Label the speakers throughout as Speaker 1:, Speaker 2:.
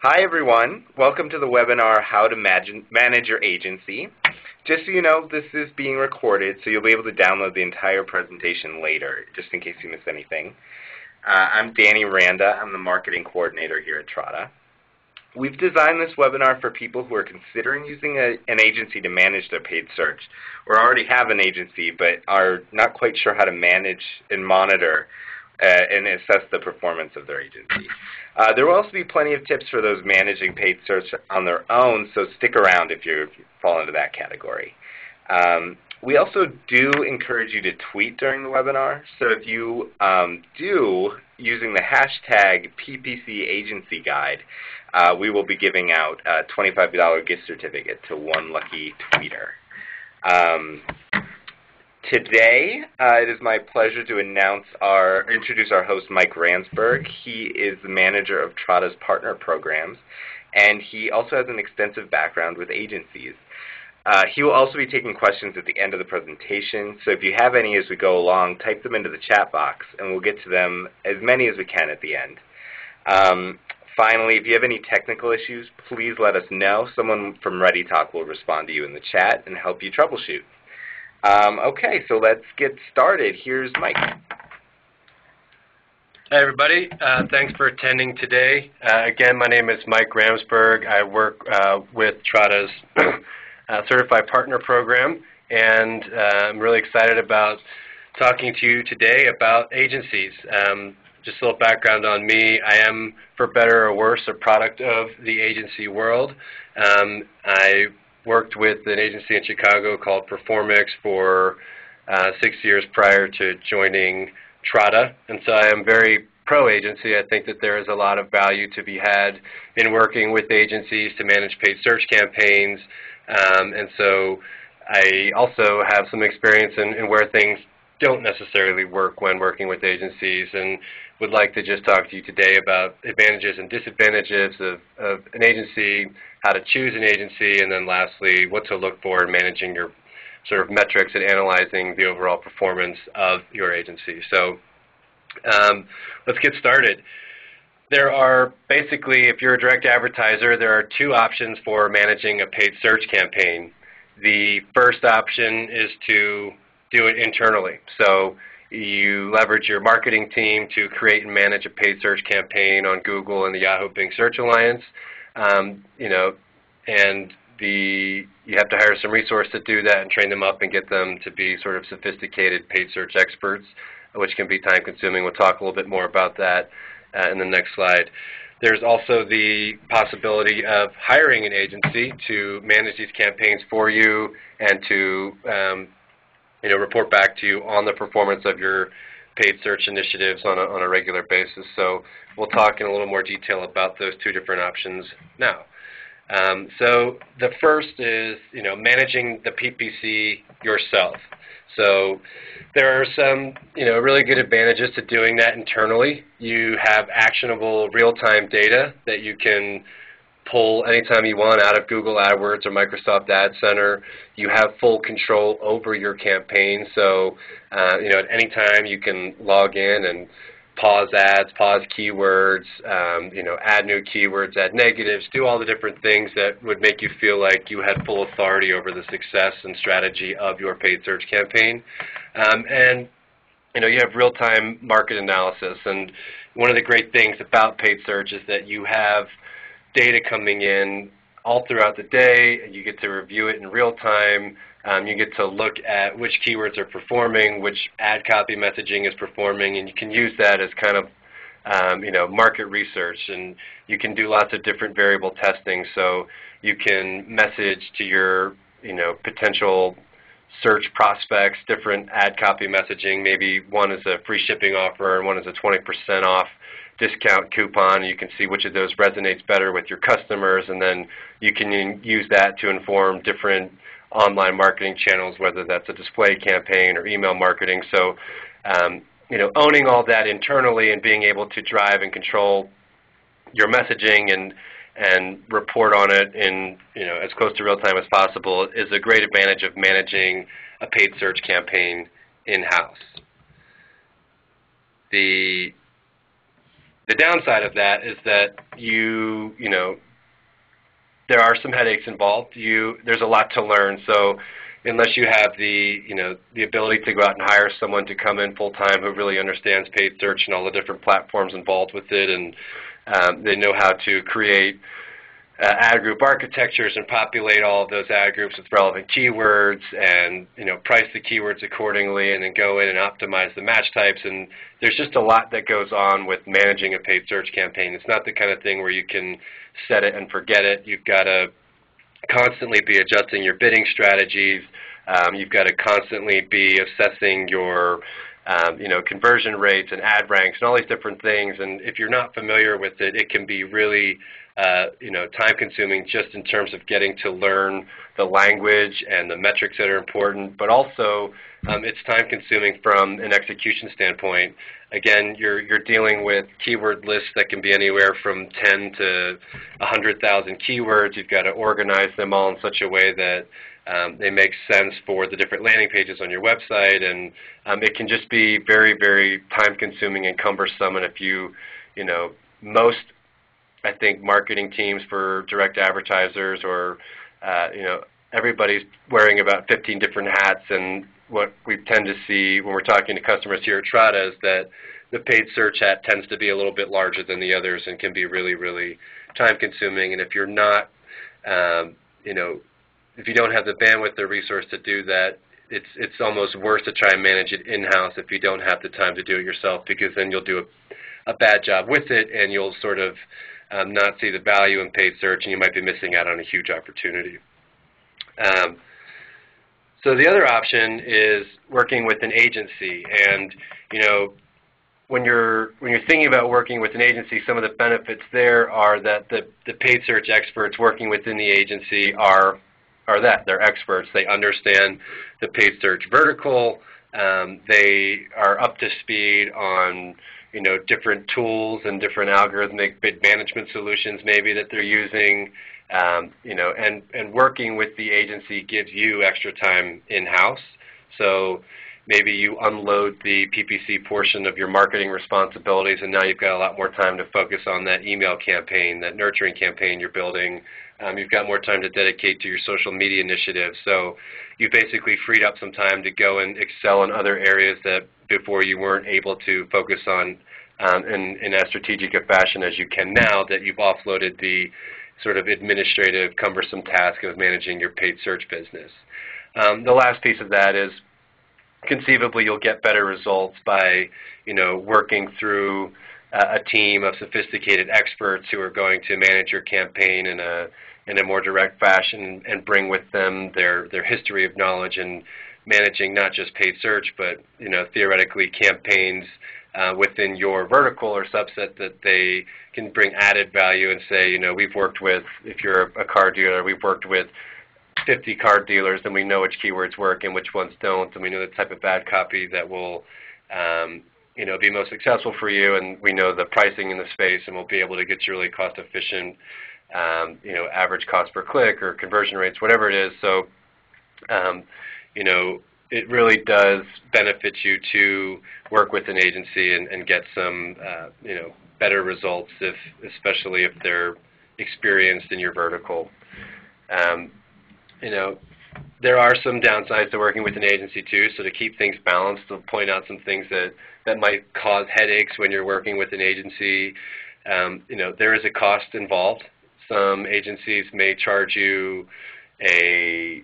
Speaker 1: Hi everyone, welcome to the webinar How to Manage Your Agency. Just so you know, this is being recorded, so you'll be able to download the entire presentation later, just in case you miss anything. I'm Danny Randa, I'm the Marketing Coordinator here at Trada. We've designed this webinar for people who are considering using an agency to manage their paid search, or already have an agency but are not quite sure how to manage and monitor and assess the performance of their agency. There will also be plenty of tips for those managing paid search on their own, so stick around if you fall into that category. We also do encourage you to tweet during the webinar, so if you do, using the hashtag #PPCAgencyGuide, we will be giving out a $25 gift certificate to one lucky tweeter. Today, it is my pleasure to introduce our host, Mike Ransberg. He is the manager of Trada's partner programs, and he also has an extensive background with agencies. He will also be taking questions at the end of the presentation, so if you have any as we go along, type them into the chat box, and we'll get to them as many as we can at the end. Finally, if you have any technical issues, please let us know. Someone from ReadyTalk will respond to you in the chat and help you troubleshoot. Okay, so let's get started. Here's Mike.
Speaker 2: Hi, everybody. Thanks for attending today. Again, my name is Mike Ramsberg. I work with Trada's Certified Partner Program, and I'm really excited about talking to you today about agencies. Just a little background on me. I am, for better or worse, a product of the agency world. I worked with an agency in Chicago called Performix for 6 years prior to joining Trada, and so I am very pro-agency. I think that there is a lot of value to be had in working with agencies to manage paid search campaigns, and so I also have some experience in where things don't necessarily work when working with agencies, and would like to just talk to you today about advantages and disadvantages of an agency, how to choose an agency, and then lastly, what to look for in managing your sort of metrics and analyzing the overall performance of your agency. So let's get started. There are basically, if you're a direct advertiser, there are two options for managing a paid search campaign. The first option is to do it internally. So you leverage your marketing team to create and manage a paid search campaign on Google and the Yahoo Bing Search Alliance. You have to hire some resources to do that and train them up and get them to be sort of sophisticated paid search experts, which can be time-consuming. We'll talk a little bit more about that in the next slide. There's also the possibility of hiring an agency to manage these campaigns for you and to report back to you on the performance of your paid search initiatives on a regular basis. So we'll talk in a little more detail about those two different options now. So the first is, managing the PPC yourself. So there are some, really good advantages to doing that internally. You have actionable real-time data that you can pull anytime you want out of Google Adwords or Microsoft Ad Center. You have full control over your campaign, so at any time you can log in and pause ads, pause keywords, add new keywords, add negatives, do all the different things that would make you feel like you had full authority over the success and strategy of your paid search campaign. You have real-time market analysis, and one of the great things about paid search is that you have data coming in all throughout the day, and you get to review it in real time. You get to look at which keywords are performing, which ad copy messaging is performing, and you can use that as kind of market research, and you can do lots of different variable testing. So you can message to your potential search prospects different ad copy messaging. Maybe one is a free shipping offer and one is a 20% off discount coupon. You can see which of those resonates better with your customers, and then you can use that to inform different online marketing channels, whether that's a display campaign or email marketing. So owning all that internally and being able to drive and control your messaging and report on it in as close to real time as possible is a great advantage of managing a paid search campaign in-house. The The downside of that is that you know, there are some headaches involved. There's a lot to learn. So unless you have the ability to go out and hire someone to come in full time who really understands paid search and all the different platforms involved with it, and they know how to create ad group architectures and populate all of those ad groups with relevant keywords, and price the keywords accordingly, and then go in and optimize the match types. And there's just a lot that goes on with managing a paid search campaign. It's not the kind of thing where you can set it and forget it. You've got to constantly be adjusting your bidding strategies. You've got to constantly be assessing your conversion rates and ad ranks and all these different things. And if you're not familiar with it, it can be really time-consuming just in terms of getting to learn the language and the metrics that are important, but also it's time-consuming from an execution standpoint. Again, you're dealing with keyword lists that can be anywhere from 10 to 100,000 keywords. You've got to organize them all in such a way that they make sense for the different landing pages on your website, and it can just be very, very time-consuming and cumbersome. And most, I think, marketing teams for direct advertisers, or everybody's wearing about 15 different hats, and what we tend to see when we're talking to customers here at Trada is that the paid search hat tends to be a little bit larger than the others and can be really, really time-consuming. And if you're not, if you don't have the bandwidth or resource to do that, it's almost worse to try and manage it in-house if you don't have the time to do it yourself, because then you'll do a bad job with it, and you'll sort of not see the value in paid search, and you might be missing out on a huge opportunity. So the other option is working with an agency. And when you're thinking about working with an agency, some of the benefits there are that the paid search experts working within the agency are that they're experts. They understand the paid search vertical. They are up to speed on different tools and different algorithmic bid management solutions maybe that they're using. And working with the agency gives you extra time in-house. So maybe you unload the PPC portion of your marketing responsibilities, and now you've got a lot more time to focus on that email campaign, that nurturing campaign you're building. You've got more time to dedicate to your social media initiatives. So you basically freed up some time to go and excel in other areas that before you weren't able to focus on in as strategic a fashion as you can now, that you've offloaded the sort of administrative, cumbersome task of managing your paid search business. The last piece of that is conceivably you'll get better results by working through a team of sophisticated experts who are going to manage your campaign in a more direct fashion, and bring with them their history of knowledge in managing not just paid search, but theoretically campaigns within your vertical or subset that they can bring added value and say, we've worked with, if you're a car dealer, we've worked with 50 car dealers, and we know which keywords work and which ones don't, and we know the type of ad copy that will be most successful for you, and we know the pricing in the space, and we'll be able to get you really cost-efficient, average cost per click or conversion rates, whatever it is. So, it really does benefit you to work with an agency and get some, better results, especially if they're experienced in your vertical. There are some downsides to working with an agency too. So to keep things balanced, to point out some things that might cause headaches when you're working with an agency. There is a cost involved. Some agencies may charge you a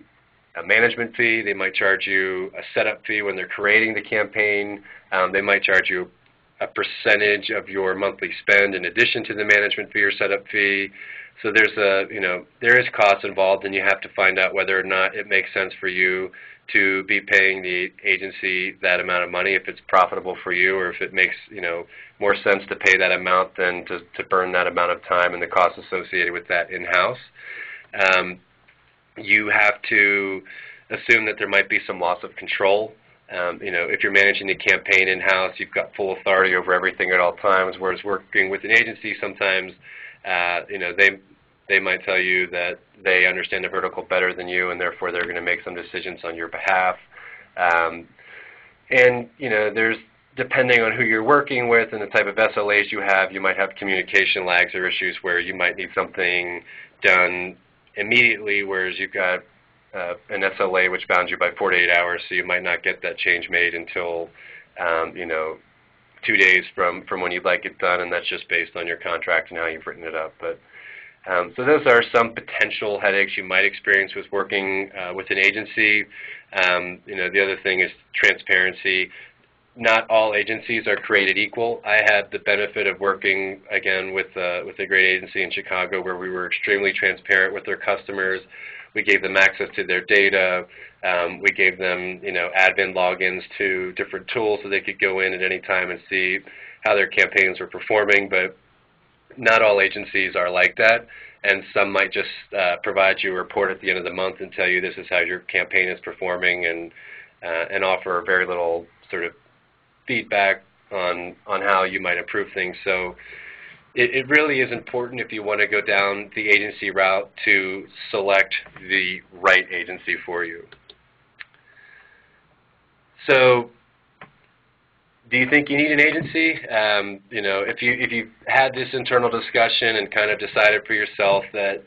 Speaker 2: management fee. They might charge you a setup fee when they're creating the campaign. They might charge you a percentage of your monthly spend in addition to the management fee or setup fee. So there is cost involved, and you have to find out whether or not it makes sense for you to be paying the agency that amount of money, if it's profitable for you, or if it makes more sense to pay that amount than to burn that amount of time and the costs associated with that in-house. You have to assume that there might be some loss of control. If you're managing the campaign in-house, you've got full authority over everything at all times, whereas working with an agency, sometimes they might tell you that they understand the vertical better than you, and therefore they're going to make some decisions on your behalf. There's depending on who you're working with and the type of SLAs you have, you might have communication lags or issues where you might need something done immediately, whereas you've got an SLA which bounds you by 48 hours, so you might not get that change made until 2 days from when you'd like it done, and that's just based on your contract and how you've written it up. But so those are some potential headaches you might experience with working with an agency. The other thing is transparency. Not all agencies are created equal. I had the benefit of working, again, with a great agency in Chicago where we were extremely transparent with their customers. We gave them access to their data. We gave them, admin logins to different tools so they could go in at any time and see how their campaigns were performing. But not all agencies are like that, and some might just provide you a report at the end of the month and tell you this is how your campaign is performing, and offer very little sort of feedback on how you might improve things. So it really is important, if you want to go down the agency route, to select the right agency for you. So do you think you need an agency? If you've had this internal discussion and kind of decided for yourself that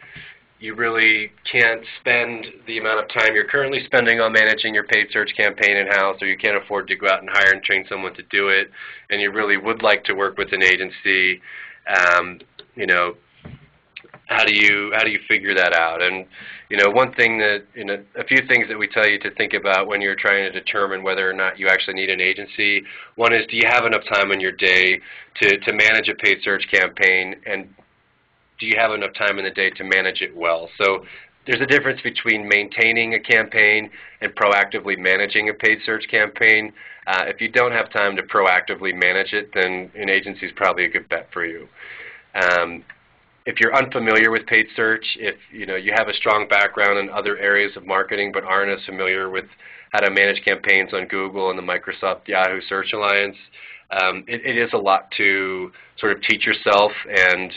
Speaker 2: you really can't spend the amount of time you're currently spending on managing your paid search campaign in-house, or you can't afford to go out and hire and train someone to do it, and you really would like to work with an agency, how do you figure that out? And one thing that, a few things that we tell you to think about when you're trying to determine whether or not you actually need an agency. One is, do you have enough time in your day to manage a paid search campaign, and do you have enough time in the day to manage it well? So there's a difference between maintaining a campaign and proactively managing a paid search campaign. If you don't have time to proactively manage it, then an agency is probably a good bet for you. If you're unfamiliar with paid search, if you have a strong background in other areas of marketing but aren't as familiar with how to manage campaigns on Google and the Microsoft Yahoo Search Alliance, it is a lot to sort of teach yourself, and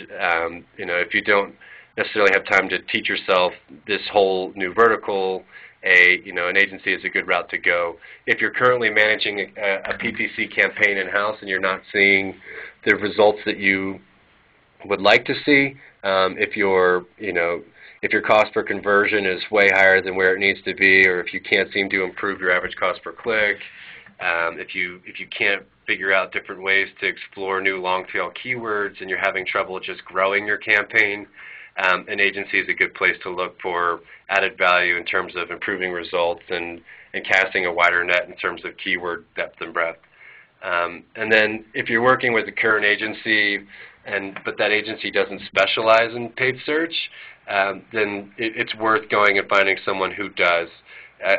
Speaker 2: if you don't necessarily have time to teach yourself this whole new vertical, an agency is a good route to go. If you're currently managing a PPC campaign in-house and you're not seeing the results that you would like to see, if your cost per conversion is way higher than where it needs to be, or if you can't seem to improve your average cost per click, if you can't figure out different ways to explore new long-tail keywords and you're having trouble just growing your campaign, an agency is a good place to look for added value in terms of improving results and casting a wider net in terms of keyword depth and breadth. And then if you're working with a current agency, but that agency doesn't specialize in paid search, then it's worth going and finding someone who does.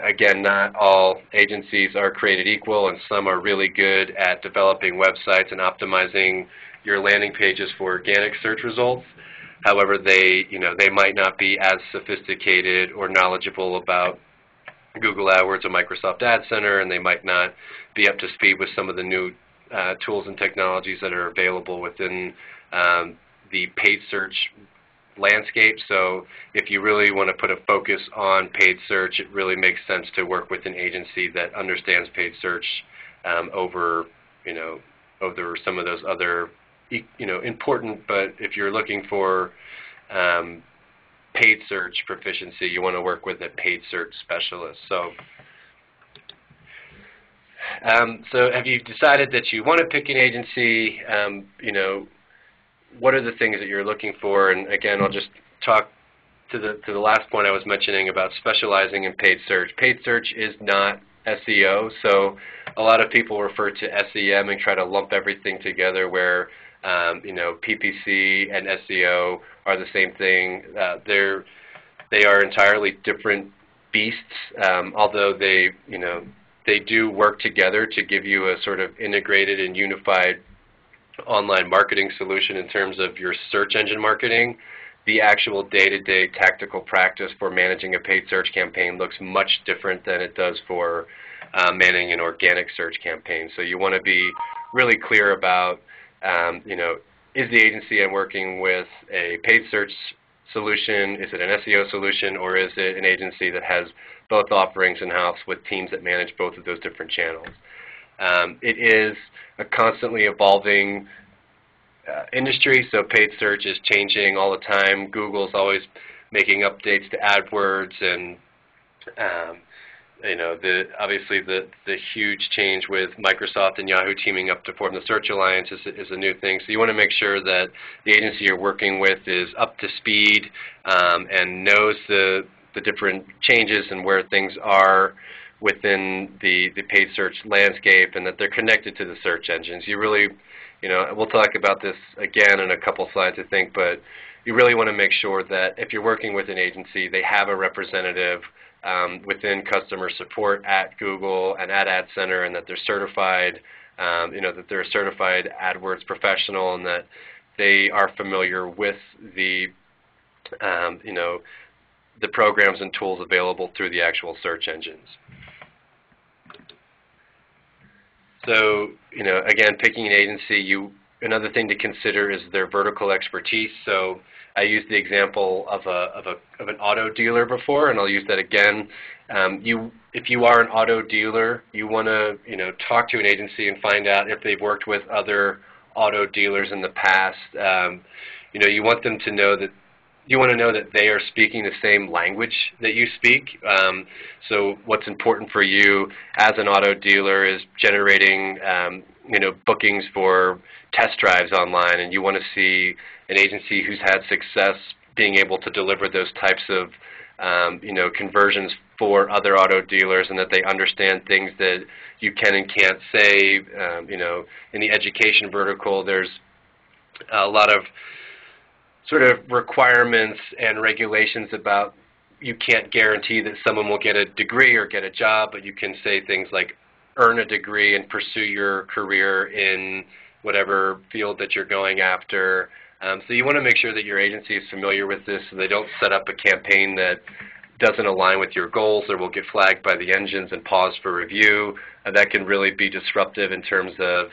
Speaker 2: Again, not all agencies are created equal, and some are really good at developing websites and optimizing your landing pages for organic search results. However, they might not be as sophisticated or knowledgeable about Google Adwords or Microsoft Ad Center, and they might not be up to speed with some of the new tools and technologies that are available within the paid search landscape. So if you really want to put a focus on paid search, it really makes sense to work with an agency that understands paid search over some of those other important, but if you're looking for paid search proficiency, you want to work with a paid search specialist. So have you decided that you want to pick an agency? What are the things that you're looking for? And again, I'll just talk to the last point I was mentioning about specializing in paid search. Paid search is not SEO, so a lot of people refer to SEM and try to lump everything together where PPC and SEO are the same thing. They are entirely different beasts, although they do work together to give you a sort of integrated and unified online marketing solution in terms of your search engine marketing. The actual day-to-day tactical practice for managing a paid search campaign looks much different than it does for managing an organic search campaign. So you want to be really clear about, is the agency I'm working with a paid search solution? Is it an SEO solution, or is it an agency that has both offerings in-house with teams that manage both of those different channels? It is a constantly evolving industry, so paid search is changing all the time. Google's always making updates to AdWords, and obviously the huge change with Microsoft and Yahoo teaming up to form the Search Alliance is a new thing. So you want to make sure that the agency you're working with is up to speed and knows the different changes and where things are within the paid search landscape, and that they're connected to the search engines. You really, we'll talk about this again in a couple slides, I think, but you really want to make sure that if you're working with an agency, they have a representative within customer support at Google and at Ad Center, and that they're certified, that they're a certified AdWords professional, and that they are familiar with the programs and tools available through the actual search engines. So, again, picking an agency, another thing to consider is their vertical expertise. So I used the example of an auto dealer before, and I'll use that again. If you are an auto dealer, you want to talk to an agency and find out if they've worked with other auto dealers in the past. You want them to know that you want to know that they are speaking the same language that you speak. So what's important for you as an auto dealer is generating bookings for test drives online, and you want to see an agency who's had success being able to deliver those types of conversions for other auto dealers, and that they understand things that you can and can't say. In the education vertical, there's a lot of sort of requirements and regulations about you can't guarantee that someone will get a degree or get a job, but you can say things like earn a degree and pursue your career in whatever field that you're going after. So you want to make sure that your agency is familiar with this, so they don't set up a campaign that doesn't align with your goals or will get flagged by the engines and paused for review. That can really be disruptive in terms of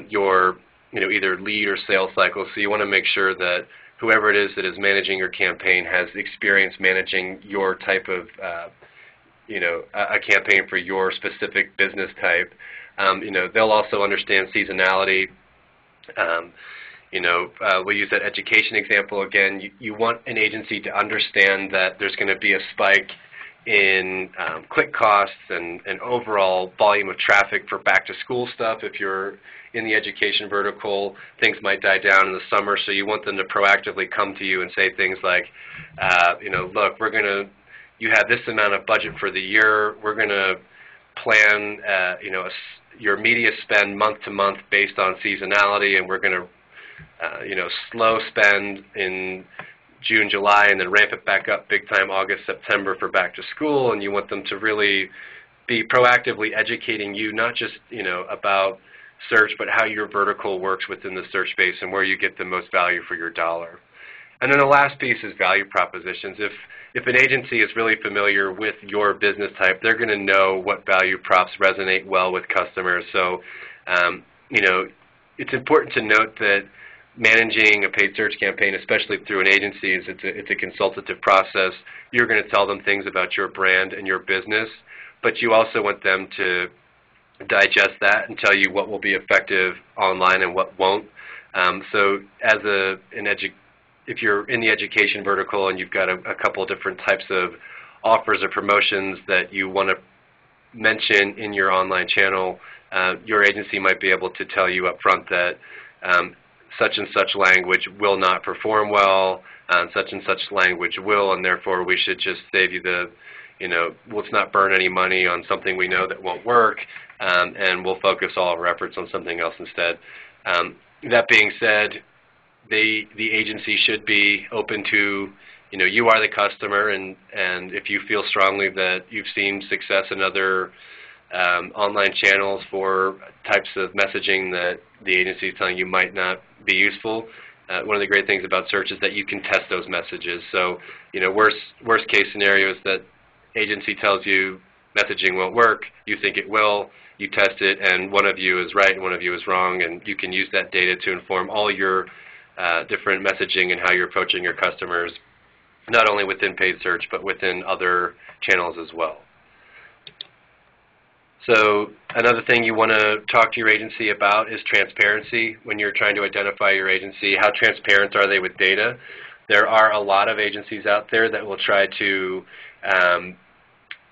Speaker 2: your either lead or sales cycle. So you want to make sure that whoever it is that is managing your campaign has experience managing your type of a campaign for your specific business type. They'll also understand seasonality. We'll use that education example again. You want an agency to understand that there's going to be a spike in click costs and overall volume of traffic for back-to-school stuff. If you're in the education vertical, things might die down in the summer, so you want them to proactively come to you and say things like, look, you have this amount of budget for the year. We're going to plan, your media spend month to month based on seasonality, and we're going to, slow spend in June, July, and then ramp it back up big time August, September for back to school. And you want them to really be proactively educating you, not just about search, but how your vertical works within the search space and where you get the most value for your dollar. And then the last piece is value propositions. If an agency is really familiar with your business type, they're going to know what value props resonate well with customers. So, it's important to note that managing a paid search campaign, especially through an agency, it's a consultative process. You're going to tell them things about your brand and your business, but you also want them to digest that and tell you what will be effective online and what won't. So as if you're in the education vertical and you've got a couple of different types of offers or promotions that you want to mention in your online channel, your agency might be able to tell you up front that such and such language will not perform well, such and such language will, and therefore we should just save you let's not burn any money on something we know that won't work, and we'll focus all our efforts on something else instead. That being said, the agency should be open to, you are the customer, and if you feel strongly that you've seen success in other online channels for types of messaging that the agency is telling you might not be useful, one of the great things about search is that you can test those messages. So, worst case scenario is that agency tells you messaging won't work, you think it will, you test it, and one of you is right and one of you is wrong, and you can use that data to inform all your different messaging and how you're approaching your customers, not only within paid search, but within other channels as well. So another thing you want to talk to your agency about is transparency. When you're trying to identify your agency, how transparent are they with data? There are a lot of agencies out there that will try to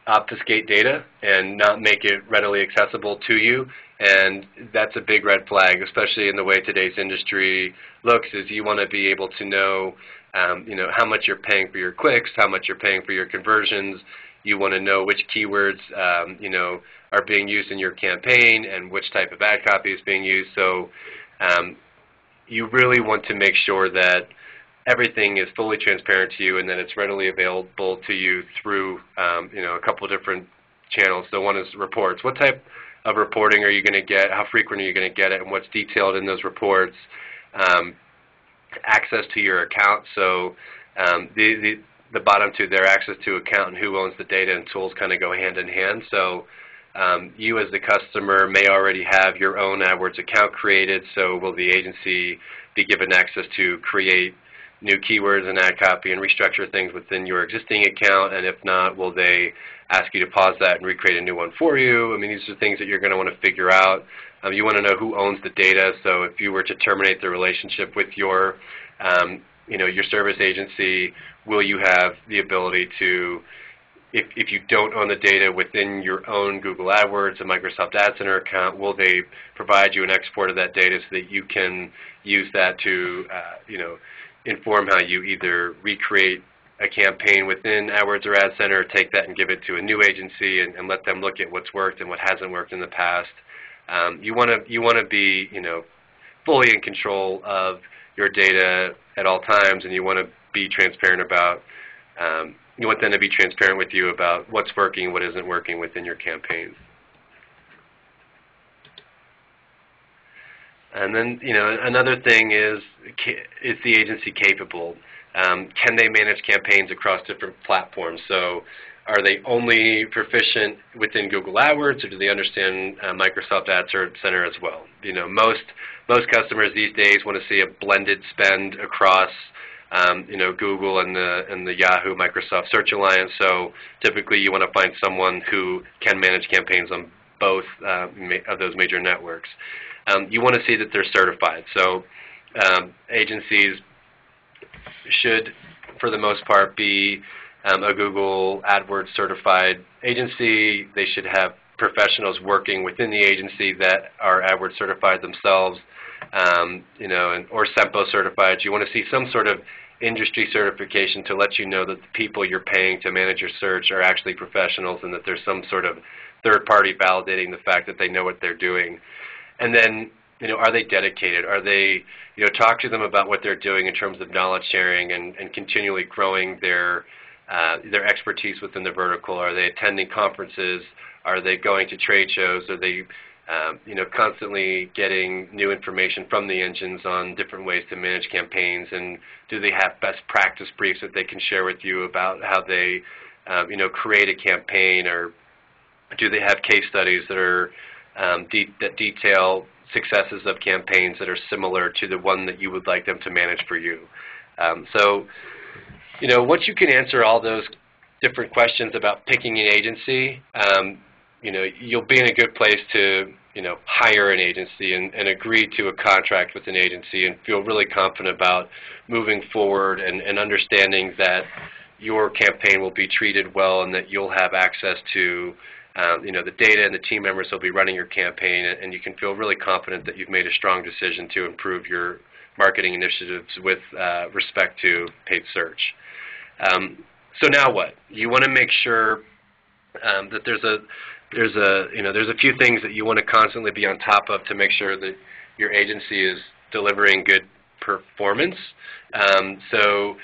Speaker 2: obfuscate data and not make it readily accessible to you, and that's a big red flag, especially in the way today's industry looks. Is you want to be able to know, how much you're paying for your clicks, how much you're paying for your conversions. You want to know which keywords, are being used in your campaign and which type of ad copy is being used. So you really want to make sure that everything is fully transparent to you and that it's readily available to you through a couple of different channels. So one is reports. What type of reporting are you going to get? How frequent are you going to get it? And what's detailed in those reports? Access to your account. So the bottom two there, access to account and who owns the data and tools kind of go hand in hand. So you as the customer may already have your own AdWords account created, so will the agency be given access to create new keywords and ad copy and restructure things within your existing account? And if not, will they ask you to pause that and recreate a new one for you? I mean, these are things that you're going to want to figure out. You want to know who owns the data. So if you were to terminate the relationship with your your service agency, will you have the ability to, if you don't own the data within your own Google Adwords and Microsoft Ad Center account, will they provide you an export of that data so that you can use that to inform how you either recreate a campaign within AdWords or Ad Center, or take that and give it to a new agency and let them look at what's worked and what hasn't worked in the past. You want to be fully in control of your data at all times, and you want to be transparent about. You want them to be transparent with you about what's working and what isn't working within your campaigns. And then, another thing is the agency capable? Can they manage campaigns across different platforms? So are they only proficient within Google AdWords, or do they understand Microsoft Ad Center as well? Most customers these days want to see a blended spend across Google and the Yahoo Microsoft Search Alliance. So typically you want to find someone who can manage campaigns on both of those major networks. You want to see that they're certified. So agencies should, for the most part, be a Google AdWords certified agency. They should have professionals working within the agency that are AdWords certified themselves, or SEMPO certified. You want to see some sort of industry certification to let you know that the people you're paying to manage your search are actually professionals, and that there's some sort of third party validating the fact that they know what they're doing. And then, are they dedicated? Are they, talk to them about what they're doing in terms of knowledge sharing and continually growing their expertise within the vertical. Are they attending conferences? Are they going to trade shows? Are they, constantly getting new information from the engines on different ways to manage campaigns? And do they have best practice briefs that they can share with you about how they, create a campaign? Or do they have case studies that are that detail successes of campaigns that are similar to the one that you would like them to manage for you? Once you can answer all those different questions about picking an agency, you'll be in a good place to, hire an agency and agree to a contract with an agency and feel really confident about moving forward and understanding that your campaign will be treated well and that you'll have access to the data, and the team members will be running your campaign, and you can feel really confident that you've made a strong decision to improve your marketing initiatives with respect to paid search. So now what? You want to make sure that there's a few things that you want to constantly be on top of to make sure that your agency is delivering good performance. So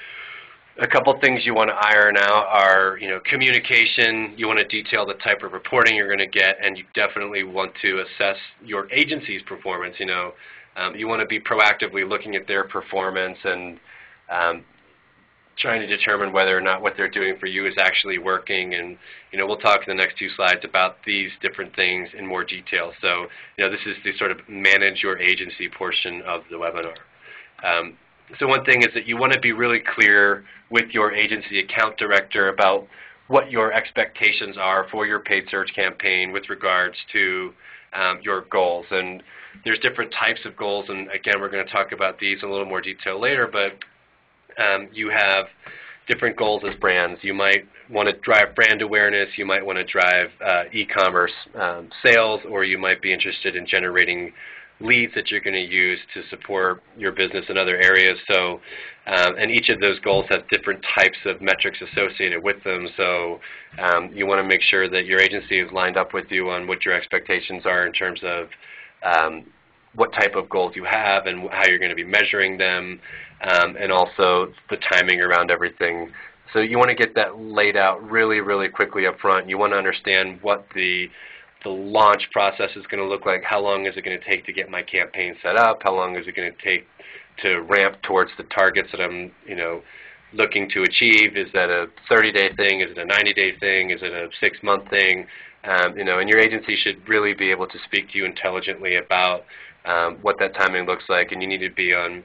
Speaker 2: a couple things you want to iron out are, communication. You want to detail the type of reporting you're going to get, and you definitely want to assess your agency's performance. You want to be proactively looking at their performance and trying to determine whether or not what they're doing for you is actually working. And we'll talk in the next two slides about these different things in more detail. So this is the sort of manage your agency portion of the webinar. So one thing is that you want to be really clear with your agency account director about what your expectations are for your paid search campaign with regards to your goals. And there's different types of goals, and again, we're going to talk about these in a little more detail later, but you have different goals as brands. You might want to drive brand awareness, you might want to drive e-commerce sales, or you might be interested in generating leads that you're going to use to support your business in other areas. So, and each of those goals have different types of metrics associated with them. So you want to make sure that your agency is lined up with you on what your expectations are in terms of what type of goals you have and how you're going to be measuring them, and also the timing around everything. So you want to get that laid out really, really quickly up front. You want to understand what the launch process is going to look like. How long is it going to take to get my campaign set up? How long is it going to take to ramp towards the targets that I'm, looking to achieve? Is that a 30-day thing? Is it a 90-day thing? Is it a 6-month thing? And your agency should really be able to speak to you intelligently about what that timing looks like, and you need to be on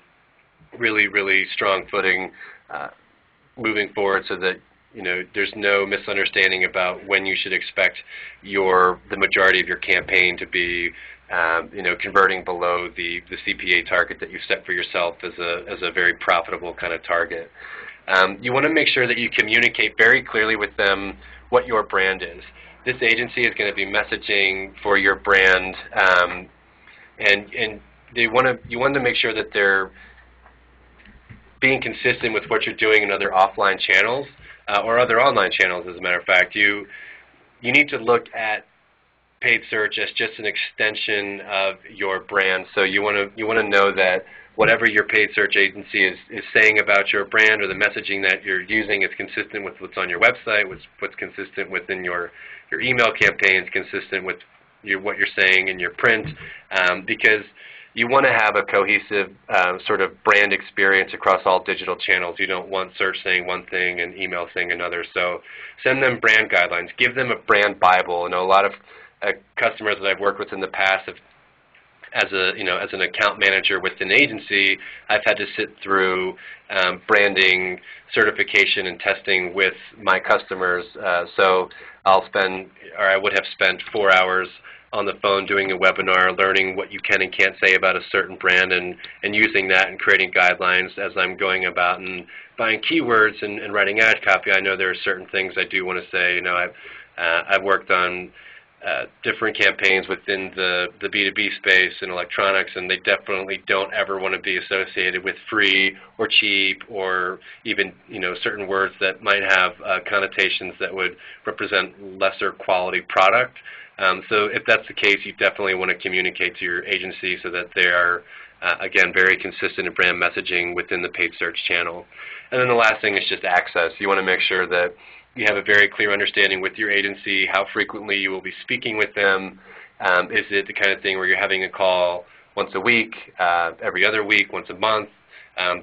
Speaker 2: really, really strong footing moving forward so that there's no misunderstanding about when you should expect the majority of your campaign to be converting below the CPA target that you set for yourself as a very profitable kind of target. You want to make sure that you communicate very clearly with them what your brand is. This agency is going to be messaging for your brand, and you want to make sure that they're being consistent with what you're doing in other offline channels or other online channels. As a matter of fact, you need to look at paid search as just an extension of your brand. So you want to know that whatever your paid search agency is saying about your brand or the messaging that you're using is consistent with what's on your website, what's consistent within your email campaigns, consistent with what you're saying in your print, because you want to have a cohesive sort of brand experience across all digital channels. You don't want search saying one thing and email saying another. So send them brand guidelines. Give them a brand Bible. A lot of customers that I've worked with in the past have, as an account manager with an agency, I've had to sit through branding certification and testing with my customers. So I would have spent 4 hours on the phone doing a webinar, learning what you can and can't say about a certain brand, and using that and creating guidelines as I'm going about and buying keywords and writing ad copy. I know there are certain things I do want to say. I've worked on different campaigns within the B2B space in electronics, and they definitely don't ever want to be associated with free or cheap or even certain words that might have connotations that would represent lesser quality product. So if that's the case, you definitely want to communicate to your agency so that they are, again, very consistent in brand messaging within the paid search channel. And then the last thing is just access. You want to make sure that you have a very clear understanding with your agency how frequently you will be speaking with them. Is it the kind of thing where you're having a call once a week, every other week, once a month?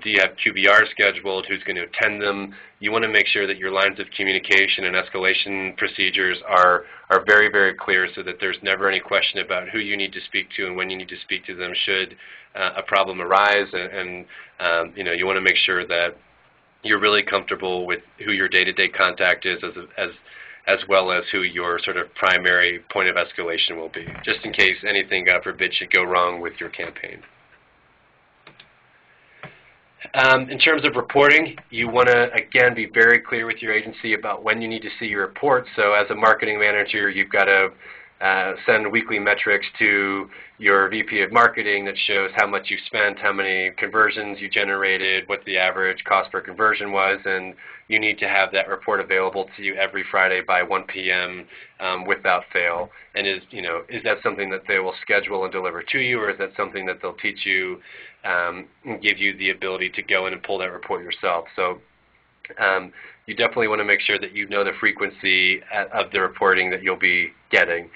Speaker 2: Do you have QBRs scheduled? Who's going to attend them? You want to make sure that your lines of communication and escalation procedures are very, very clear so that there's never any question about who you need to speak to and when you need to speak to them should a problem arise. And you want to make sure that you're really comfortable with who your day-to-day contact is as well as who your sort of primary point of escalation will be, just in case anything, God forbid, should go wrong with your campaign. In terms of reporting, you want to, again, be very clear with your agency about when you need to see your reports. So as a marketing manager, you've got to send weekly metrics to your VP of marketing that shows how much you spent, how many conversions you generated, what the average cost per conversion was, and you need to have that report available to you every Friday by 1 p.m. Without fail. And is that something that they will schedule and deliver to you, or is that something that they'll teach you and give you the ability to go in and pull that report yourself? So you definitely want to make sure that you know the frequency of the reporting that you'll be getting.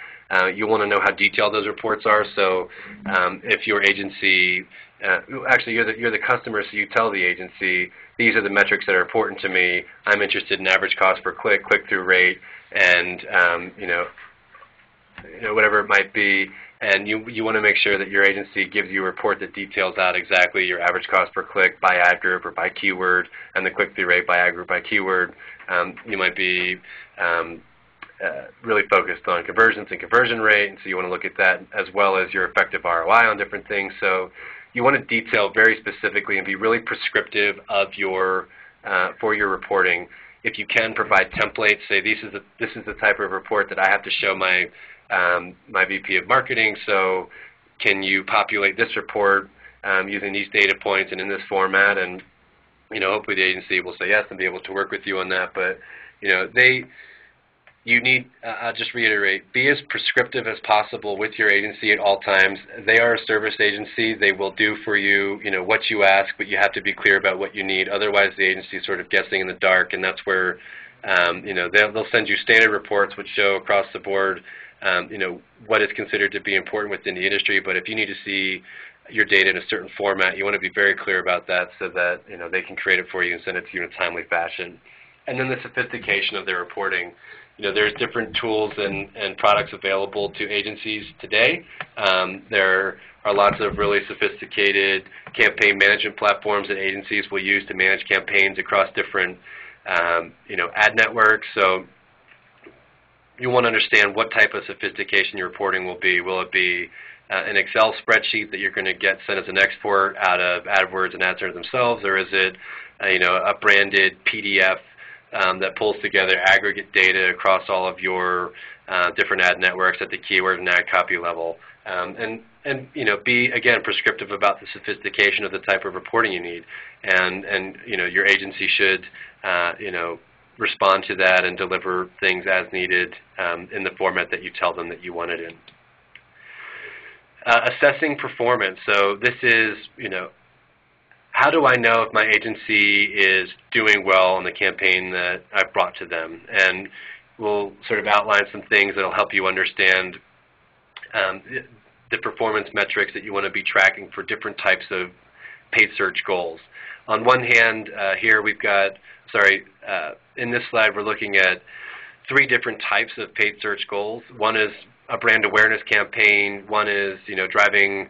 Speaker 2: You want to know how detailed those reports are. So if your agency, actually you're the customer, so you tell the agency, these are the metrics that are important to me. I'm interested in average cost per click, click-through rate, and whatever it might be. And you want to make sure that your agency gives you a report that details out exactly your average cost per click by ad group or by keyword, and the click-through rate by ad group by keyword. You might be really focused on conversions and conversion rate, and so you want to look at that as well as your effective ROI on different things. So you want to detail very specifically and be really prescriptive of your for your reporting. If you can provide templates, say this is the type of report that I have to show my my VP of marketing, so can you populate this report using these data points and in this format? And hopefully the agency will say yes and be able to work with you on that. But you need, I'll just reiterate, be as prescriptive as possible with your agency at all times. They are a service agency. They will do for you, what you ask, but you have to be clear about what you need. Otherwise, the agency is sort of guessing in the dark, and that's where, they'll send you standard reports which show across the board, what is considered to be important within the industry. But if you need to see your data in a certain format, you want to be very clear about that so that, they can create it for you and send it to you in a timely fashion. And then the sophistication of their reporting. There's different tools and products available to agencies today. There are lots of really sophisticated campaign management platforms that agencies will use to manage campaigns across different, ad networks. So you want to understand what type of sophistication your reporting will be. Will it be an Excel spreadsheet that you're going to get sent as an export out of AdWords and AdSense themselves, or is it, a branded PDF that pulls together aggregate data across all of your different ad networks at the keyword and ad copy level? And be, again, prescriptive about the sophistication of the type of reporting you need. And your agency should, respond to that and deliver things as needed in the format that you tell them that you want it in. Assessing performance. So this is, how do I know if my agency is doing well on the campaign that I've brought to them? And we'll sort of outline some things that will help you understand the performance metrics that you want to be tracking for different types of paid search goals. On one hand, here we've got, in this slide we're looking at 3 different types of paid search goals. One is a brand awareness campaign, one is driving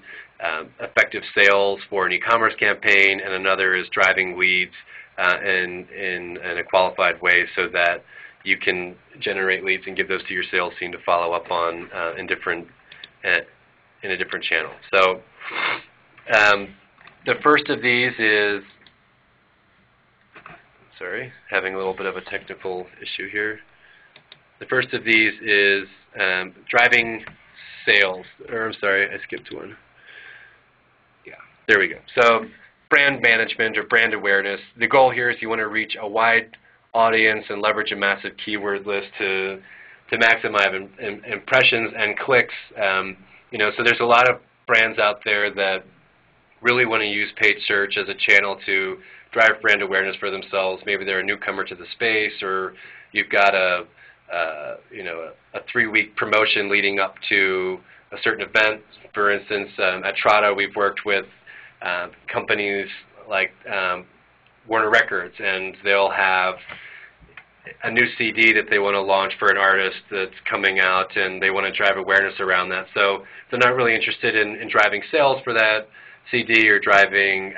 Speaker 2: effective sales for an e-commerce campaign, and another is driving leads in a qualified way so that you can generate leads and give those to your sales team to follow up on in a different channel. So the first of these is, having a little bit of a technical issue here. The first of these is driving sales, I skipped one. Yeah, there we go. So brand management or brand awareness. The goal here is you want to reach a wide audience and leverage a massive keyword list to maximize impressions and clicks. So there's a lot of brands out there that really want to use paid search as a channel to drive brand awareness for themselves. Maybe they're a newcomer to the space, or you've got a 3-week promotion leading up to a certain event. For instance, at Trada, we've worked with companies like Warner Records, and they'll have a new CD that they want to launch for an artist that's coming out, and they want to drive awareness around that. So they're not really interested in driving sales for that CD or driving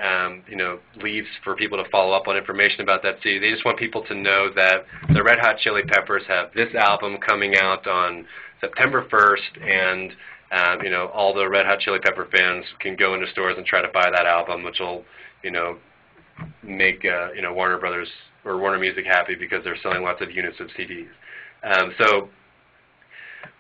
Speaker 2: leads for people to follow up on information about that CD. They just want people to know that the Red Hot Chili Peppers have this album coming out on September 1st, and all the Red Hot Chili Pepper fans can go into stores and try to buy that album, which will make Warner Brothers or Warner Music happy because they're selling lots of units of CDs. So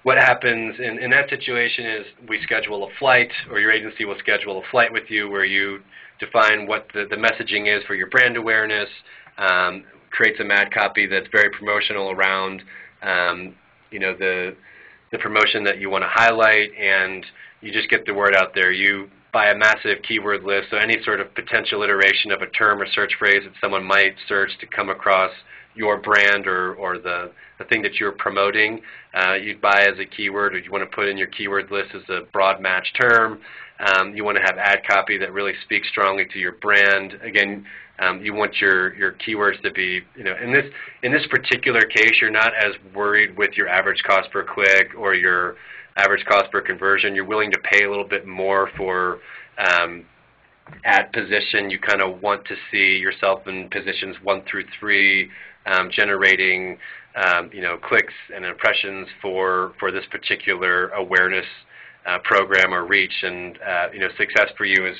Speaker 2: what happens in that situation is we schedule a flight, or your agency will schedule a flight with you where you define what the messaging is for your brand awareness, create some ad copy that's very promotional around the promotion that you want to highlight, and you just get the word out there. You buy a massive keyword list, so any sort of potential iteration of a term or search phrase that someone might search to come across your brand or the thing that you're promoting, you'd buy as a keyword, or you want to put in your keyword list as a broad match term. You want to have ad copy that really speaks strongly to your brand. Again, you want your keywords to be, in this particular case, you're not as worried with your average cost per click or your average cost per conversion. You're willing to pay a little bit more for ad position. You kind of want to see yourself in positions 1 through 3, generating clicks and impressions for this particular awareness program or reach. And success for you is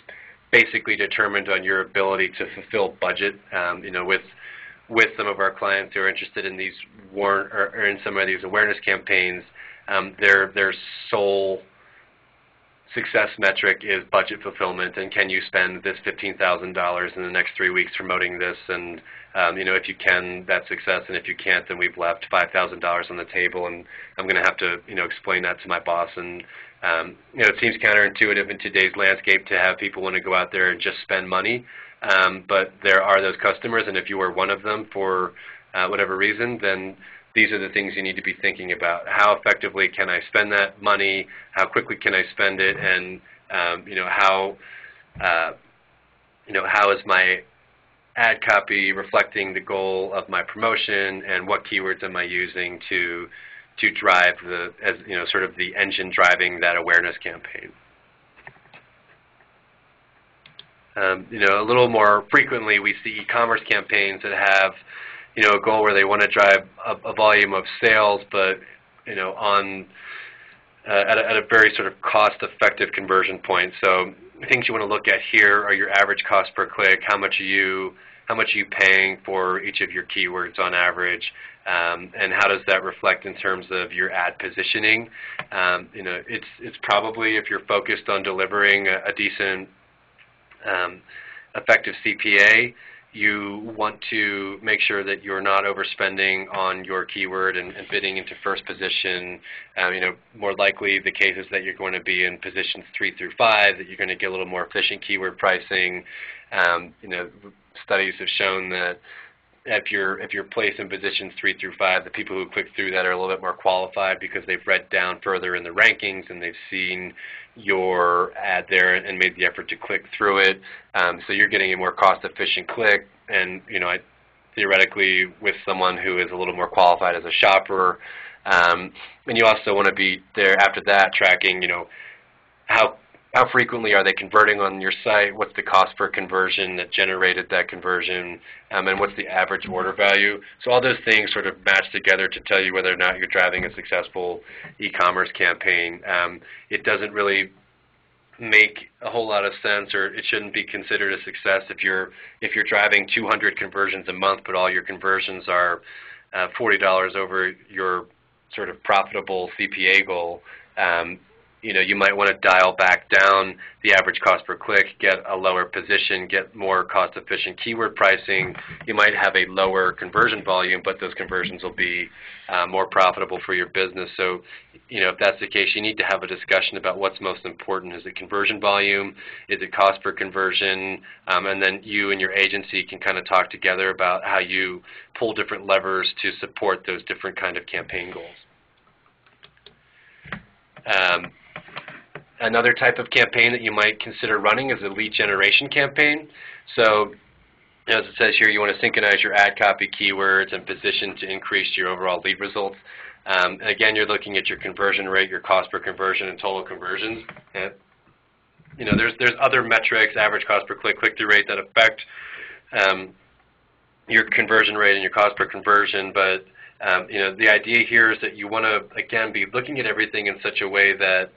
Speaker 2: basically determined on your ability to fulfill budget. With some of our clients who are interested in these or in some of these awareness campaigns, their sole success metric is budget fulfillment, and can you spend this $15,000 in the next 3 weeks promoting this? And if you can, that's success, and if you can't, then we've left $5,000 on the table, and I'm going to have to explain that to my boss. And it seems counterintuitive in today's landscape to have people want to go out there and just spend money, but there are those customers, and if you are one of them for whatever reason, then these are the things you need to be thinking about. How effectively can I spend that money? How quickly can I spend it? And how is my ad copy reflecting the goal of my promotion? And what keywords am I using to drive sort of the engine driving that awareness campaign? A little more frequently, we see e-commerce campaigns that have a goal where they want to drive a volume of sales, but at a very sort of cost-effective conversion point. So things you want to look at here are your average cost per click. How much are you paying for each of your keywords on average, and how does that reflect in terms of your ad positioning? It's probably, if you're focused on delivering a decent, effective CPA, you want to make sure that you're not overspending on your keyword and bidding into first position. More likely the case is that you're going to be in positions 3 through 5, that you're going to get a little more efficient keyword pricing. Studies have shown that if you're placed in positions 3 through 5, the people who click through that are a little bit more qualified because they've read down further in the rankings and they've seen your ad there and made the effort to click through it. So you're getting a more cost-efficient click, and theoretically with someone who is a little more qualified as a shopper. And you also want to be there after that tracking, how frequently are they converting on your site? What's the cost per conversion that generated that conversion? And what's the average order value? So all those things sort of match together to tell you whether or not you're driving a successful e-commerce campaign. It doesn't really make a whole lot of sense, or it shouldn't be considered a success if you're driving 200 conversions a month, but all your conversions are $40 over your sort of profitable CPA goal. You might want to dial back down the average cost per click, get a lower position, get more cost-efficient keyword pricing. You might have a lower conversion volume, but those conversions will be more profitable for your business. So, if that's the case, you need to have a discussion about what's most important. Is it conversion volume? Is it cost per conversion? And then you and your agency can kind of talk together about how you pull different levers to support those different kind of campaign goals. Another type of campaign that you might consider running is a lead generation campaign. So, as it says here, you want to synchronize your ad copy, keywords, and position to increase your overall lead results. Again, you're looking at your conversion rate, your cost per conversion, and total conversions. And, there's other metrics, average cost per click, click-through rate, that affect your conversion rate and your cost per conversion. But the idea here is that you want to, again, be looking at everything in such a way that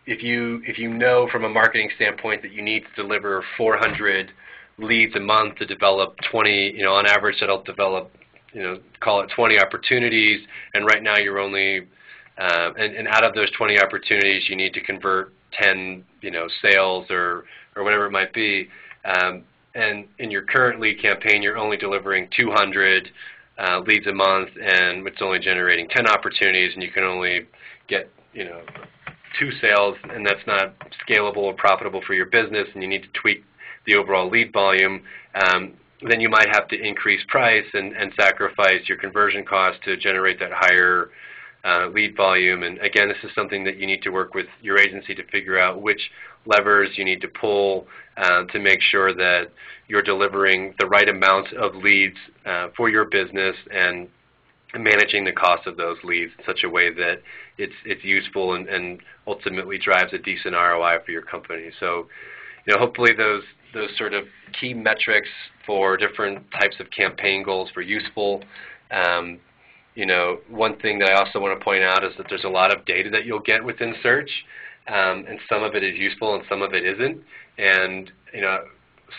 Speaker 2: if you know from a marketing standpoint that you need to deliver 400 leads a month to develop 20, on average that'll develop, call it 20 opportunities, and right now you're only, and out of those 20 opportunities you need to convert 10, sales or whatever it might be, and in your current lead campaign you're only delivering 200 leads a month, and it's only generating 10 opportunities, and you can only get 2 sales, and that's not scalable or profitable for your business, and you need to tweak the overall lead volume, then you might have to increase price and sacrifice your conversion cost to generate that higher lead volume. And again, this is something that you need to work with your agency to figure out which levers you need to pull to make sure that you're delivering the right amount of leads for your business, and managing the cost of those leads in such a way that it's useful and ultimately drives a decent ROI for your company. So, hopefully those sort of key metrics for different types of campaign goals were useful. One thing that I also want to point out is that there's a lot of data that you'll get within search, and some of it is useful and some of it isn't. And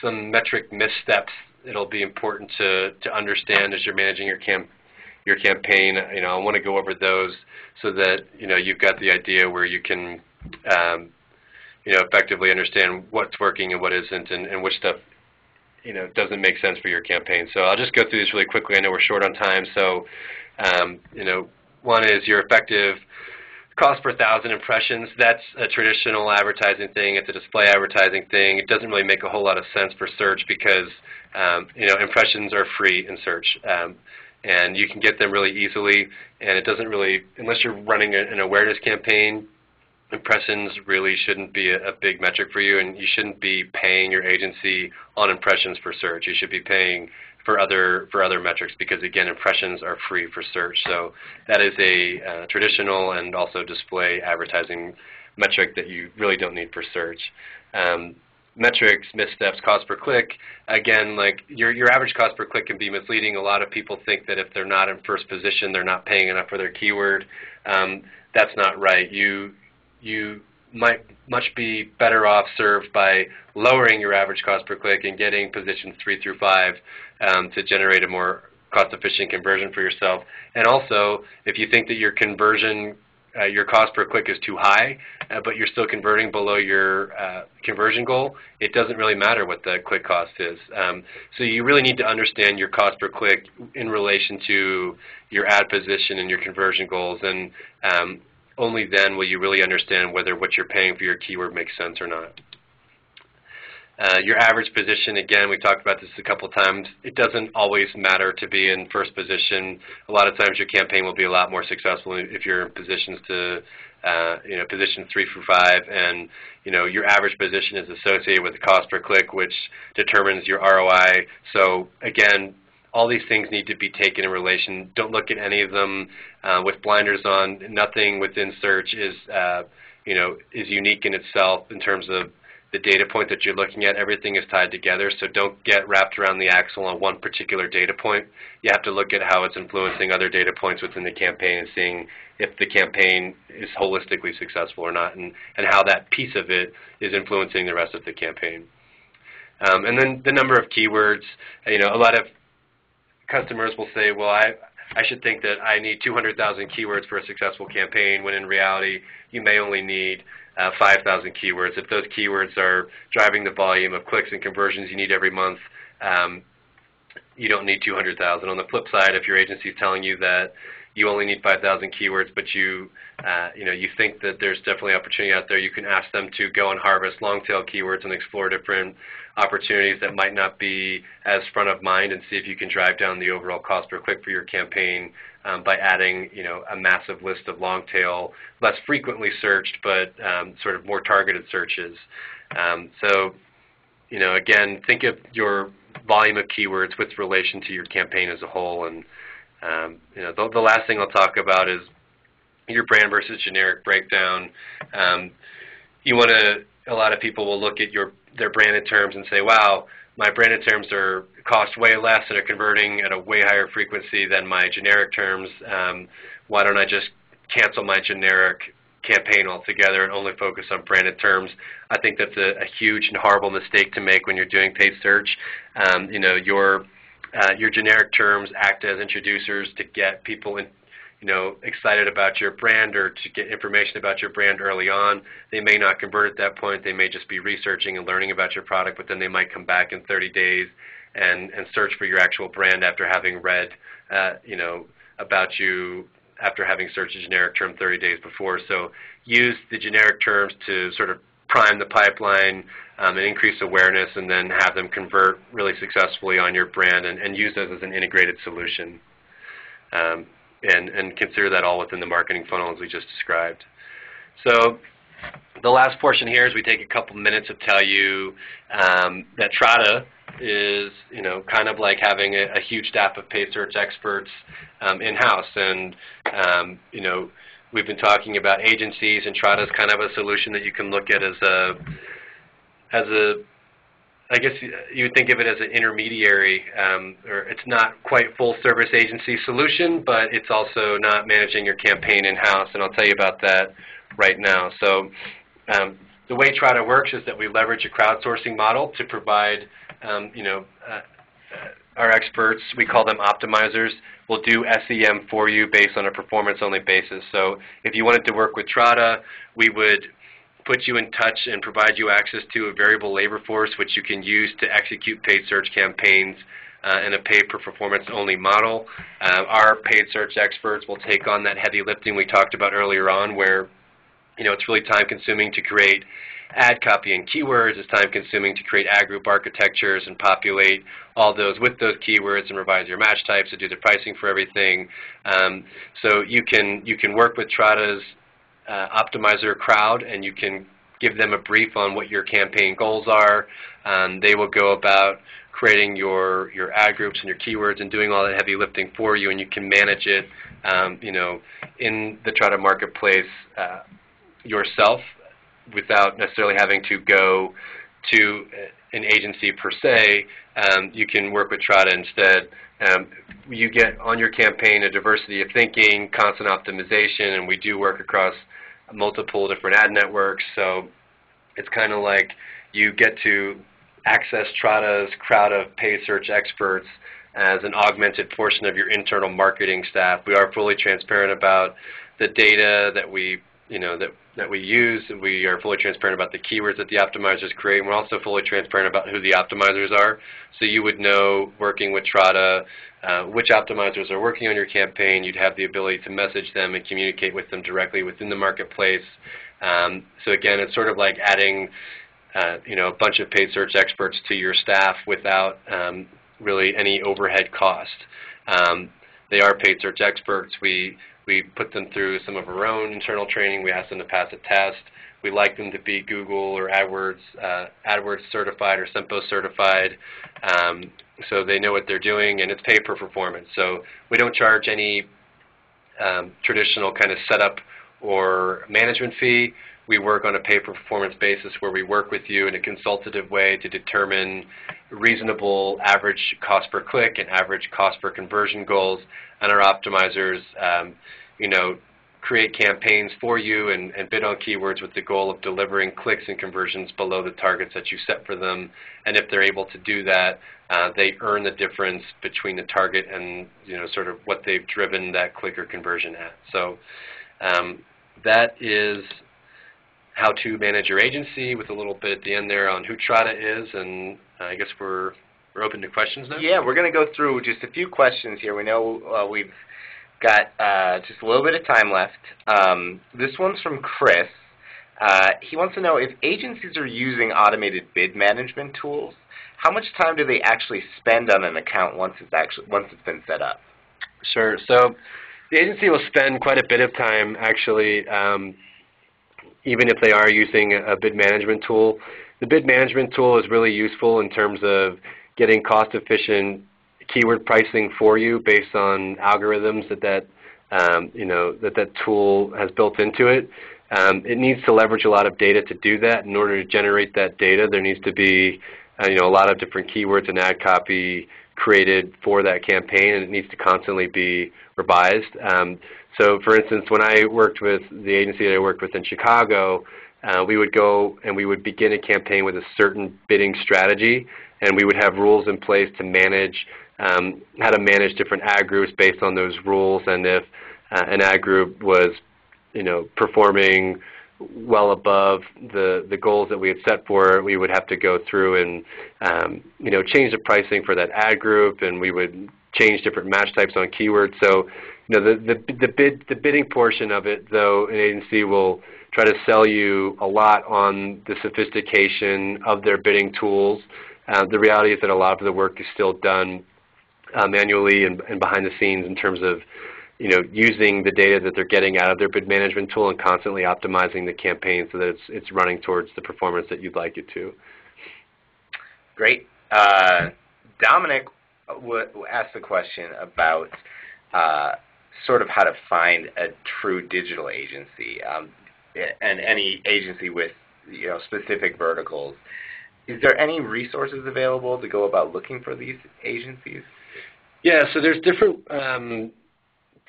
Speaker 2: some metric missteps it'll be important to understand as you're managing your campaign. I want to go over those so that you've got the idea where you can effectively understand what's working and what isn't, and which stuff doesn't make sense for your campaign. So I'll just go through this really quickly. I know we're short on time. So one is your effective cost per 1,000 impressions. That's a traditional advertising thing. It's a display advertising thing. It doesn't really make a whole lot of sense for search because impressions are free in search, and you can get them really easily. And it doesn't really, unless you're running an awareness campaign, impressions really shouldn't be a big metric for you, and you shouldn't be paying your agency on impressions for search. You should be paying for other metrics because, again, impressions are free for search. So that is a traditional and also display advertising metric that you really don't need for search. Metrics, missteps, cost per click. Again, like your average cost per click can be misleading. A lot of people think that if they're not in first position, they're not paying enough for their keyword. That's not right. You might much be better off served by lowering your average cost per click and getting positions 3 through 5 to generate a more cost-efficient conversion for yourself. And also, if you think that your conversion, your cost per click is too high, but you're still converting below your conversion goal, it doesn't really matter what the click cost is. So you really need to understand your cost per click in relation to your ad position and your conversion goals, and only then will you really understand whether what you're paying for your keyword makes sense or not. Your average position, again, we talked about this a couple times. It doesn't always matter to be in first position. A lot of times your campaign will be a lot more successful if you're in positions to, position 3 through 5, and your average position is associated with the cost per click, which determines your ROI. So again, all these things need to be taken in relation. Don't look at any of them with blinders on. Nothing within search is unique in itself in terms of the data point that you're looking at. Everything is tied together, so don't get wrapped around the axle on one particular data point. You have to look at how it's influencing other data points within the campaign and seeing if the campaign is holistically successful or not, and how that piece of it is influencing the rest of the campaign. And then the number of keywords. A lot of customers will say, well, I should think that I need 200,000 keywords for a successful campaign, when in reality you may only need 5,000 keywords. If those keywords are driving the volume of clicks and conversions you need every month, you don't need 200,000. On the flip side, if your agency is telling you that you only need 5,000 keywords, but you think that there's definitely opportunity out there, you can ask them to go and harvest long-tail keywords and explore different opportunities that might not be as front of mind, and see if you can drive down the overall cost per click for your campaign by adding a massive list of long-tail, less frequently searched, but sort of more targeted searches. Again, think of your volume of keywords with relation to your campaign as a whole. And the last thing I'll talk about is your brand versus generic breakdown. A lot of people will look at their branded terms and say, wow, my branded terms cost way less and are converting at a way higher frequency than my generic terms. Why don't I just cancel my generic campaign altogether and only focus on branded terms? I think that's a huge and horrible mistake to make when you're doing paid search. Your generic terms act as introducers to get people excited about your brand, or to get information about your brand early on. They may not convert at that point. They may just be researching and learning about your product, but then they might come back in 30 days and search for your actual brand after having read about you, after having searched a generic term 30 days before. So use the generic terms to sort of prime the pipeline and increase awareness, and then have them convert really successfully on your brand, and use those as an integrated solution. And consider that all within the marketing funnel as we just described. So the last portion here is we take a couple minutes to tell you that Trada is, kind of like having a huge staff of paid search experts in-house. And, we've been talking about agencies, and Trada's kind of a solution that you can look at as a I guess you would think of it as an intermediary, or it's not quite full-service agency solution, but it's also not managing your campaign in-house, and I'll tell you about that right now. So the way Trada works is that we leverage a crowdsourcing model to provide, our experts, we call them optimizers, will do SEM for you based on a performance-only basis. So if you wanted to work with Trada, we would put you in touch and provide you access to a variable labor force which you can use to execute paid search campaigns in a pay-per-performance-only model. Our paid search experts will take on that heavy lifting we talked about earlier on, where it's really time-consuming to create ad copy and keywords. It's time-consuming to create ad group architectures and populate all those with those keywords and revise your match types to do the pricing for everything. So you can work with Trada's optimizer crowd, and you can give them a brief on what your campaign goals are. They will go about creating your ad groups and your keywords and doing all that heavy lifting for you, and you can manage it in the Trada marketplace yourself without necessarily having to go to an agency per se. You can work with Trada instead. You get on your campaign a diversity of thinking, constant optimization, and we do work across multiple different ad networks. So it's kind of like you get to access Trada's crowd of paid search experts as an augmented portion of your internal marketing staff. We are fully transparent about the data that we use. We are fully transparent about the keywords that the optimizers create, and we're also fully transparent about who the optimizers are. So you would know, working with Trada, which optimizers are working on your campaign. You'd have the ability to message them and communicate with them directly within the marketplace. So again, it's sort of like adding a bunch of paid search experts to your staff without really any overhead cost. They are paid search experts. We put them through some of our own internal training. We ask them to pass a test. We like them to be Google or Adwords certified or SEMPO certified, so they know what they're doing, and it's pay per performance. So we don't charge any traditional kind of setup or management fee. We work on a pay per performance basis where we work with you in a consultative way to determine reasonable average cost per click and average cost per conversion goals, and our optimizers create campaigns for you and bid on keywords with the goal of delivering clicks and conversions below the targets that you set for them. And if they're able to do that, they earn the difference between the target and sort of what they've driven that click or conversion at. So that is how to manage your agency, with a little bit at the end there on who Trada is, and I guess we're open to questions now?
Speaker 1: Yeah, we're going to go through just a few questions here. We know we've got just a little bit of time left. This one's from Chris. He wants to know, if agencies are using automated bid management tools, how much time do they actually spend on an account once it's been set up?
Speaker 2: Sure. So the agency will spend quite a bit of time, actually, even if they are using a bid management tool. The bid management tool is really useful in terms of getting cost-efficient keyword pricing for you based on algorithms that tool has built into it. It needs to leverage a lot of data to do that. In order to generate that data, there needs to be a lot of different keywords and ad copy created for that campaign, and it needs to constantly be revised. So, for instance, when I worked with the agency that I worked with in Chicago, we would go and we would begin a campaign with a certain bidding strategy, and we would have rules in place to manage how to manage different ad groups based on those rules. And if an ad group was, performing well above the goals that we had set for it, we would have to go through and change the pricing for that ad group, and we would change different match types on keywords. So the bidding portion of it, though, an agency will try to sell you a lot on the sophistication of their bidding tools. The reality is that a lot of the work is still done manually and behind the scenes in terms of using the data that they're getting out of their bid management tool and constantly optimizing the campaign so that it's running towards the performance that you'd like it to.
Speaker 1: Great. Dominic asked a question about sort of how to find a true digital agency, and any agency with specific verticals. Is there any resources available to go about looking for these agencies?
Speaker 2: Yeah, so there's different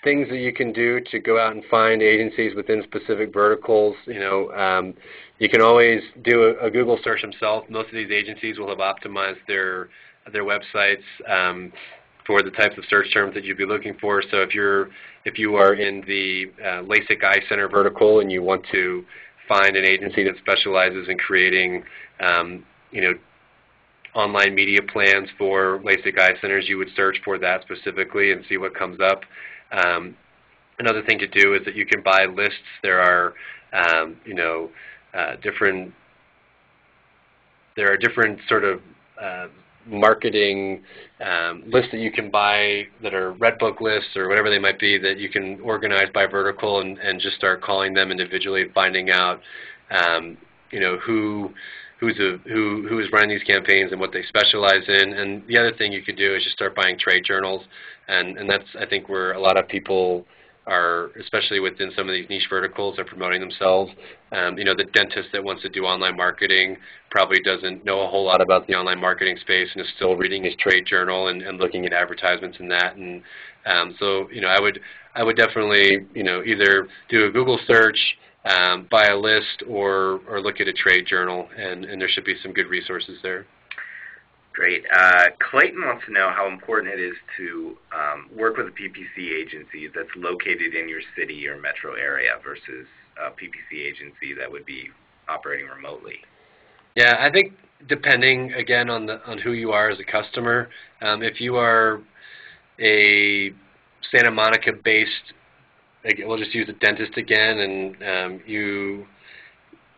Speaker 2: things that you can do to go out and find agencies within specific verticals. You can always do a Google search himself. Most of these agencies will have optimized their websites for the types of search terms that you'd be looking for. So if you are in the LASIK eye center vertical and you want to find an agency that specializes in creating online media plans for LASIK eye centers, you would search for that specifically and see what comes up. Another thing to do is that you can buy lists. There are different sort of marketing lists that you can buy that are Redbook lists or whatever they might be, that you can organize by vertical and just start calling them individually and finding out who is running these campaigns and what they specialize in. And the other thing you could do is just start buying trade journals, and that's, I think, where a lot of people are, especially within some of these niche verticals, are promoting themselves. The dentist that wants to do online marketing probably doesn't know a whole lot about the online marketing space and is still reading his trade journal and looking at advertisements in that. And so I would definitely either do a Google search, buy a list, or look at a trade journal, and there should be some good resources there.
Speaker 1: Great. Clayton wants to know how important it is to work with a PPC agency that's located in your city or metro area versus a PPC agency that would be operating remotely.
Speaker 2: Yeah, I think depending, again, on who you are as a customer, if you are a Santa Monica-based, we'll just use a dentist again, and you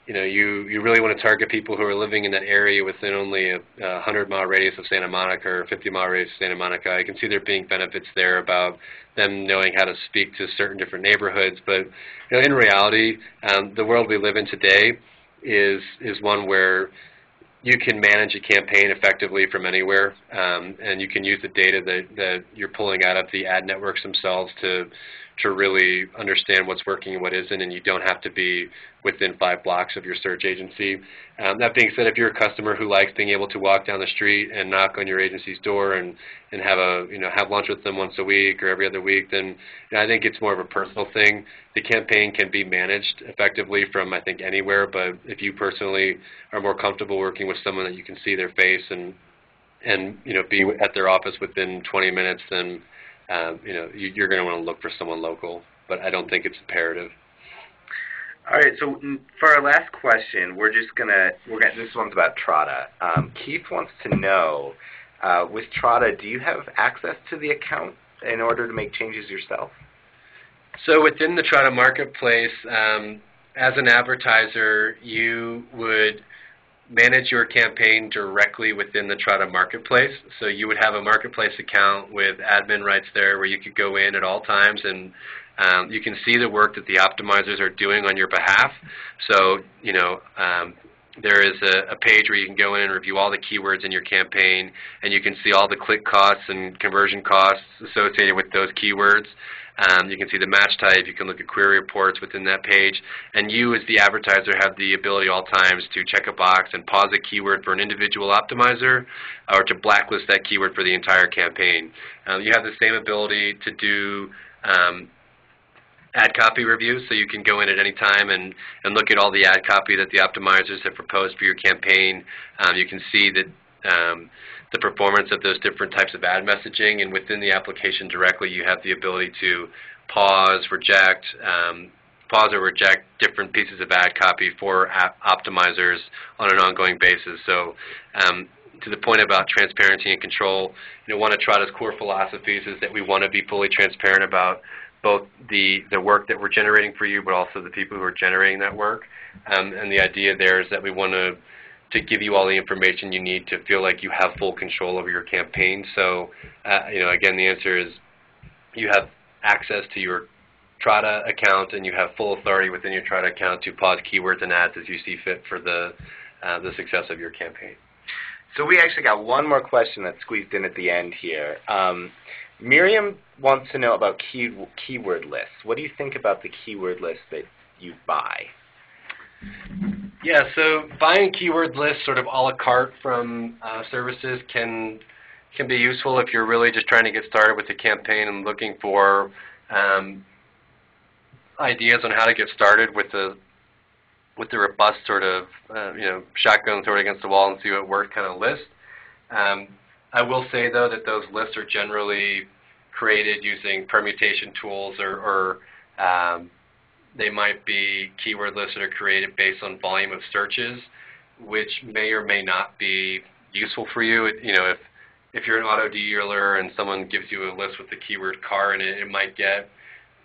Speaker 2: really want to target people who are living in that area within only a 100-mile radius of Santa Monica or 50-mile radius of Santa Monica. I can see there being benefits there about them knowing how to speak to certain different neighborhoods. But in reality, the world we live in today is one where you can manage a campaign effectively from anywhere, and you can use the data that you're pulling out of the ad networks themselves to really understand what's working and what isn't, and you don't have to be within 5 blocks of your search agency. That being said, if you're a customer who likes being able to walk down the street and knock on your agency's door and have lunch with them once a week or every other week, then I think it's more of a personal thing. The campaign can be managed effectively from, I think, anywhere, but if you personally are more comfortable working with someone that you can see their face and be at their office within 20 minutes, then you're going to want to look for someone local, but I don't think it's imperative.
Speaker 1: All right, so for our last question, this one's about Trada. Keith wants to know, with Trada, do you have access to the account in order to make changes yourself?
Speaker 2: So within the Trada marketplace, as an advertiser, you would manage your campaign directly within the Trada marketplace. So you would have a marketplace account with admin rights there where you could go in at all times and you can see the work that the optimizers are doing on your behalf. So, there is a page where you can go in and review all the keywords in your campaign, and you can see all the click costs and conversion costs associated with those keywords. You can see the match type. You can look at query reports within that page. And you, as the advertiser, have the ability at all times to check a box and pause a keyword for an individual optimizer or to blacklist that keyword for the entire campaign. You have the same ability to do ad copy reviews, so you can go in at any time and look at all the ad copy that the optimizers have proposed for your campaign. You can see that the performance of those different types of ad messaging, and within the application directly you have the ability to pause or reject different pieces of ad copy for optimizers on an ongoing basis. So to the point about transparency and control, one of Trada's core philosophies is that we want to be fully transparent about both the work that we're generating for you, but also the people who are generating that work. And the idea there is that we want to give you all the information you need to feel like you have full control over your campaign. So, again, the answer is you have access to your Trada account, and you have full authority within your Trada account to pause keywords and ads as you see fit for the success of your campaign.
Speaker 1: So we actually got one more question that's squeezed in at the end here. Miriam wants to know about keyword lists. What do you think about the keyword lists that you buy?
Speaker 2: Yeah, so buying keyword lists sort of a la carte from services can be useful if you're really just trying to get started with the campaign and looking for ideas on how to get started with the robust sort of shotgun throw it against the wall and see what works kind of list. I will say though that those lists are generally created using permutation tools or they might be keyword lists that are created based on volume of searches, which may or may not be useful for you. If you're an auto dealer and someone gives you a list with the keyword car in it, it might get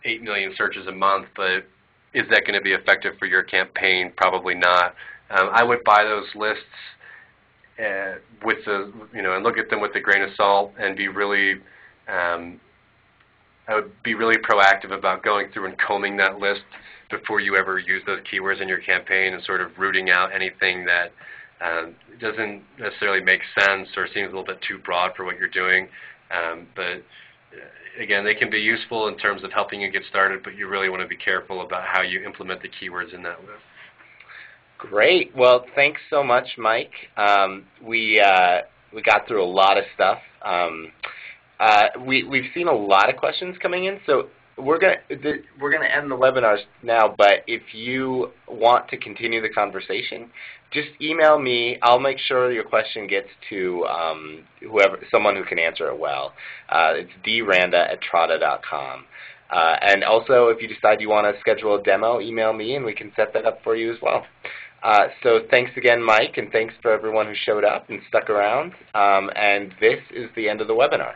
Speaker 2: 8 million searches a month, but is that going to be effective for your campaign? Probably not. I would buy those lists with and look at them with a grain of salt and be really I would be really proactive about going through and combing that list before you ever use those keywords in your campaign and sort of rooting out anything that doesn't necessarily make sense or seems a little bit too broad for what you're doing. But again, they can be useful in terms of helping you get started, but you really want to be careful about how you implement the keywords in that list.
Speaker 1: Great. Well, thanks so much, Mike. We got through a lot of stuff. We've seen a lot of questions coming in, so we're gonna end the webinars now. But if you want to continue the conversation, just email me. I'll make sure your question gets to someone who can answer it well. It's dranda@trada.com. And also, if you decide you want to schedule a demo, email me and we can set that up for you as well. So thanks again, Mike, and thanks for everyone who showed up and stuck around. And this is the end of the webinar.